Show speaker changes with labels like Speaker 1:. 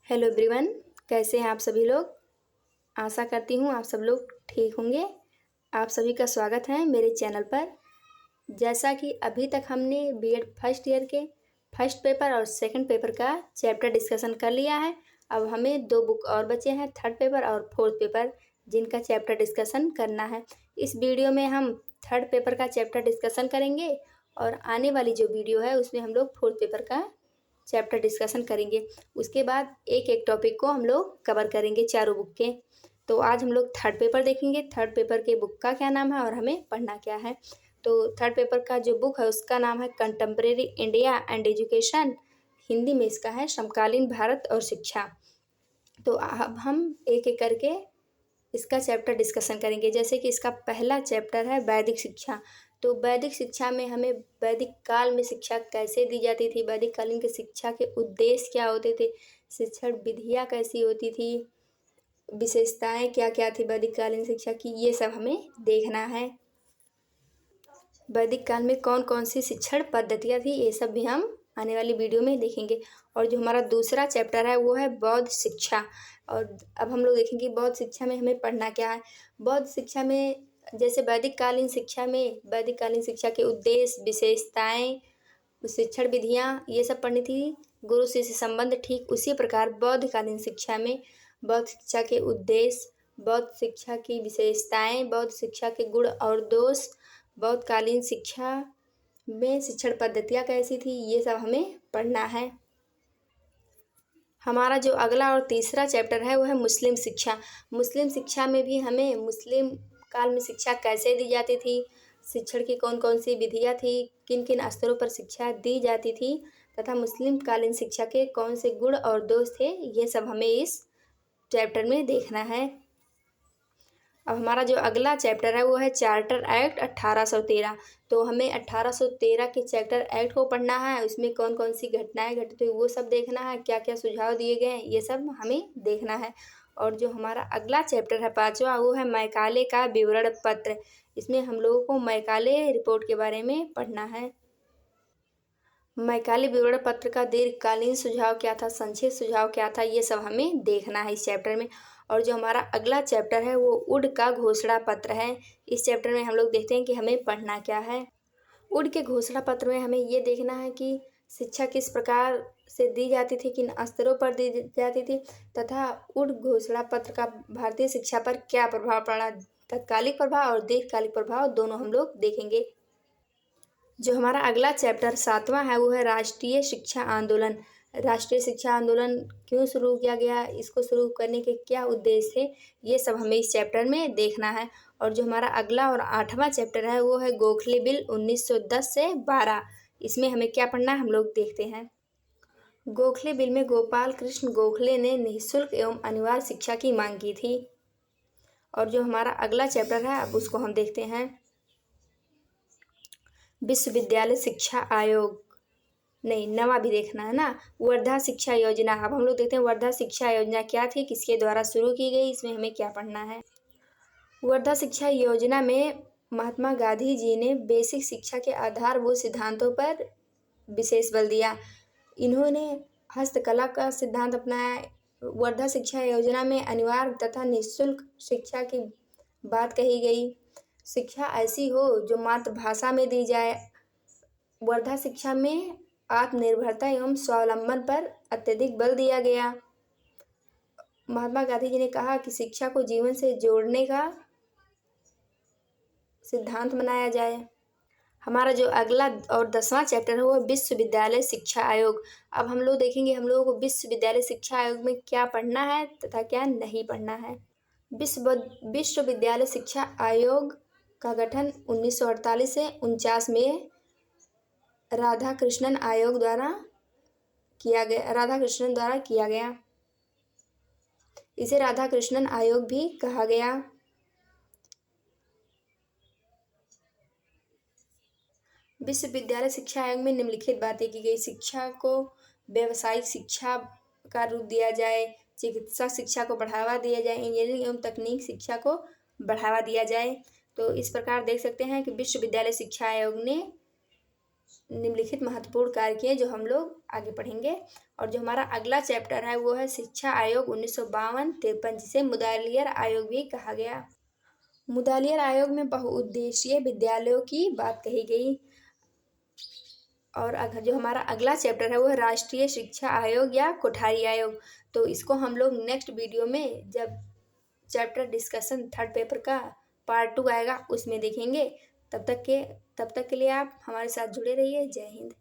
Speaker 1: Hello everyone, कैसे हैं आप सभी लोग। आशा करती हूँ आप सब लोग ठीक होंगे। आप सभी का स्वागत है मेरे चैनल पर। जैसा कि अभी तक हमने बीएड फर्स्ट ईयर के फर्स्ट पेपर और सेकंड पेपर का चैप्टर डिस्कशन कर लिया है। अब हमें 2 बुक और बचे हैं, थर्ड पेपर और फोर्थ पेपर, जिनका चैप्टर डिस्कशन करना है। इस वीडियो में हम थर्ड पेपर का चैप्टर डिस्कशन करेंगे और आने वाली जो वीडियो है उसमें हम लोग फोर्थ पेपर का चैप्टर डिस्कशन करेंगे। उसके बाद एक एक टॉपिक को हम लोग कवर करेंगे चारों बुक के। तो आज हम लोग थर्ड पेपर देखेंगे, थर्ड पेपर के बुक का क्या नाम है और हमें पढ़ना क्या है। तो थर्ड पेपर का जो बुक है उसका नाम है contemporary India and education. Hindi में इसका है समकालीन भारत और शिक्षा। तो अब हम एक एक करके इसका चैप्टर डिस्कशन करेंगे। जैसे कि इसका पहला चैप्टर है वैदिक शिक्षा। तो वैदिक शिक्षा में हमें वैदिक काल में शिक्षा कैसे दी जाती थी, वैदिक कालीन की शिक्षा के उद्देश्य क्या होते थे, शिक्षण विधियाँ कैसी होती थी, विशेषताएं क्या क्या थी वैदिक कालीन शिक्षा की, ये सब हमें देखना है। वैदिक काल में कौन कौन सी शिक्षण पद्धतियाँ थी, ये सब भी हम आने वाली वीडियो में देखेंगे। और जो हमारा दूसरा चैप्टर है वो है बौद्ध शिक्षा। और अब हम लोग देखेंगे बौद्ध शिक्षा में हमें पढ़ना क्या है। बौद्ध शिक्षा में जैसे वैदिक कालीन शिक्षा में वैदिक कालीन शिक्षा के उद्देश्य, विशेषताएं, शिक्षण विधियाँ, ये सब पढ़नी थी। गुरु शिष्य संबंध, ठीक उसी प्रकार बौद्ध कालीन शिक्षा में बौद्ध शिक्षा के उद्देश्य, बौद्ध शिक्षा की विशेषताएं, बौद्ध शिक्षा के गुण और दोष, बौद्ध कालीन शिक्षा में शिक्षण पद्धतियाँ कैसी थी, ये सब हमें पढ़ना है। हमारा जो अगला और तीसरा चैप्टर है वो है मुस्लिम शिक्षा। मुस्लिम शिक्षा में भी हमें मुस्लिम काल में शिक्षा कैसे दी जाती थी, शिक्षण की कौन कौन सी विधियाँ थी, किन किन स्तरों पर शिक्षा दी जाती थी, तथा मुस्लिम कालीन शिक्षा के कौन से गुण और दोष थे, ये सब हमें इस चैप्टर में देखना है। अब हमारा जो अगला चैप्टर है वो है चार्टर एक्ट 1813। तो हमें 1813 के चार्टर एक्ट को पढ़ना है। उसमें कौन कौन सी घटनाएं घटित हुई वो सब देखना है, क्या क्या सुझाव दिए गए हैं ये सब हमें देखना है। और जो हमारा अगला चैप्टर है पांचवा, वो है मैकाले का विवरण पत्र। इसमें हम लोगों को मैकाले रिपोर्ट के बारे में पढ़ना है। मैकाले विवरण पत्र का दीर्घकालीन सुझाव क्या था, संक्षिप्त सुझाव क्या था, ये सब हमें देखना है इस चैप्टर में। और जो हमारा अगला चैप्टर है वो वुड का घोषणा पत्र है। इस चैप्टर में हम लोग देखते हैं कि हमें पढ़ना क्या है। वुड के घोषणा पत्र में हमें ये देखना है कि शिक्षा किस प्रकार से दी जाती थी, किन स्तरों पर दी जाती थी, तथा वुड घोषणा पत्र का भारतीय शिक्षा पर क्या प्रभाव पड़ा। तत्कालिक प्रभाव और दीर्घकालिक प्रभाव दोनों हम लोग देखेंगे। जो हमारा अगला चैप्टर सातवां है वो है राष्ट्रीय शिक्षा आंदोलन। राष्ट्रीय शिक्षा आंदोलन क्यों शुरू किया गया, इसको शुरू करने के क्या उद्देश्य थे, ये सब हमें इस चैप्टर में देखना है। और जो हमारा अगला और आठवां चैप्टर है वो है गोखले बिल 1910 से 12। इसमें हमें क्या पढ़ना है हम लोग देखते हैं। गोखले बिल में गोपाल कृष्ण गोखले ने निःशुल्क एवं अनिवार्य शिक्षा की मांग की थी। और जो हमारा अगला चैप्टर है अब उसको हम देखते हैं। विश्वविद्यालय शिक्षा आयोग, नहीं नवा भी देखना है ना, वर्धा शिक्षा योजना। अब हम लोग देखते हैं वर्धा शिक्षा योजना क्या थी, किसके द्वारा शुरू की गई, इसमें हमें क्या पढ़ना है। वर्धा शिक्षा योजना में महात्मा गांधी जी ने बेसिक शिक्षा के आधारभूत सिद्धांतों पर विशेष बल दिया। इन्होंने हस्तकला का सिद्धांत अपनाया। वर्धा शिक्षा योजना में अनिवार्य तथा निःशुल्क शिक्षा की बात कही गई। शिक्षा ऐसी हो जो मातृभाषा में दी जाए। वर्धा शिक्षा में आत्मनिर्भरता एवं स्वावलंबन पर अत्यधिक बल दिया गया। महात्मा गांधी जी ने कहा कि शिक्षा को जीवन से जोड़ने का सिद्धांत बनाया जाए। हमारा जो अगला और 10वां चैप्टर है वो विश्वविद्यालय शिक्षा आयोग। अब हम लोग देखेंगे हम लोगों को विश्वविद्यालय शिक्षा आयोग में क्या पढ़ना है तथा क्या नहीं पढ़ना है। विश्वविद्यालय शिक्षा आयोग का गठन 1948 से 49 में राधाकृष्णन द्वारा किया गया। इसे राधाकृष्णन आयोग भी कहा गया। विश्वविद्यालय शिक्षा आयोग में निम्नलिखित बातें की गई। शिक्षा को व्यावसायिक शिक्षा का रूप दिया जाए, चिकित्सा शिक्षा को बढ़ावा दिया जाए, इंजीनियरिंग एवं तकनीक शिक्षा को बढ़ावा दिया जाए। तो इस प्रकार देख सकते हैं कि विश्वविद्यालय शिक्षा आयोग ने निम्नलिखित महत्वपूर्ण कार्य किए जो हम लोग आगे पढ़ेंगे। और जो हमारा अगला चैप्टर है वो है शिक्षा आयोग 1952-53, जिसे मुदालियर आयोग भी कहा गया। मुदालियर आयोग में बहुउद्देशीय विद्यालयों की बात कही गई। और अगर जो हमारा अगला चैप्टर है वो है राष्ट्रीय शिक्षा आयोग या कोठारी आयोग। तो इसको हम लोग नेक्स्ट वीडियो में जब चैप्टर डिस्कशन थर्ड पेपर का पार्ट 2 आएगा उसमें देखेंगे। तब तक के लिए आप हमारे साथ जुड़े रहिए। जय हिंद।